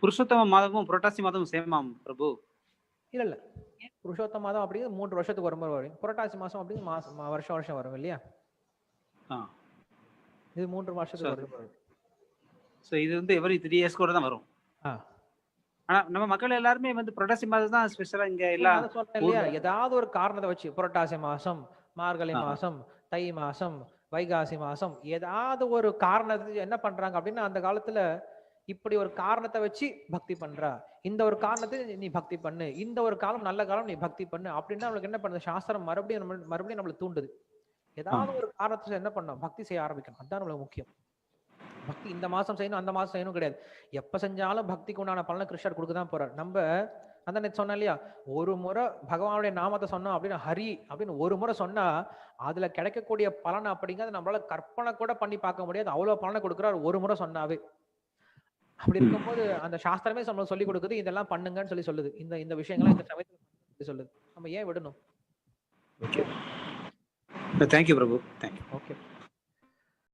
புருஷோத்தம மாதமும் புரட்டாசி மாதமும் சேமாம் பிரபு? இல்ல இல்ல, புருஷோத்தம மாதம் அப்படிங்கிறது 3 வருஷத்துக்கு ஒரு முறை வரும். புரட்டாசி மாசம் அப்படிங்கிறது வருஷம் வருஷம் வரும் இல்லையா? இது 3 வருஷத்துக்கு வரும். சோ இது வந்து எவரி 3 இயர்ஸ் கூட தான் வரும். ஆனா நம்ம மக்கள் எல்லாருமே வந்து புரட்டாசி மாதம் தான் ஸ்பெஷலா இங்க எல்லாம் சொல்றேன் இல்லையா, ஏதாவது ஒரு காரணத்தை வச்சு புரட்டாசி மாசம், மார்கழி மாசம், தை மாசம், வைகாசி மாசம், ஏதாவது ஒரு காரணத்துக்கு என்ன பண்றாங்க அப்படின்னா அந்த காலத்துல இப்படி ஒரு காரணத்தை வச்சு பக்தி பண்றா, இந்த ஒரு காரணத்தை நீ பக்தி பண்ணு, இந்த ஒரு காலம் நல்ல காலம் நீ பக்தி பண்ணு அப்படின்னா நம்மளுக்கு என்ன பண்ணுது, சாஸ்திரம் மறுபடியும் நம்மளை தூண்டுது. ஏதாவது ஒரு காரணத்தை என்ன பண்ணணும், பக்தி செய்ய ஆரம்பிக்கணும். அதுதான் நம்மளுக்கு முக்கியம். பக்தி இந்த மாசம் செய்யணும் அந்த மாசம் செய்யணும் கிடையாது. எப்ப செஞ்சாலும் பக்திக்கு உண்டான பலனை கிருஷ்ணர் கொடுக்கதான் போறார். நம்ம அந்த சொன்ன இல்லையா, ஒரு முறை பகவானுடைய நாமத்தை சொன்னோம் அப்படின்னு ஹரி அப்படின்னு ஒரு முறை சொன்னா அதுல கிடைக்கக்கூடிய பலன் அப்படிங்கிறது நம்மளால கற்பனை கூட பண்ணி பார்க்க முடியாது. அவ்வளவு பலனை கொடுக்குறாரு ஒரு முறை சொன்னாவே. அப்படி இருக்கும்போது அந்த சாஸ்திரமே நம்மளுக்கு சொல்லி கொடுக்குது, இதெல்லாம் பண்ணுங்கன்னு சொல்லி சொல்லுது. இந்த விஷயங்கள்லாம் இந்த சமயத்துல சொல்லுது. நம்ம ஏன் விடணும்? தேங்க்யூ பிரபு. தேங்க்யூ. ஓகே.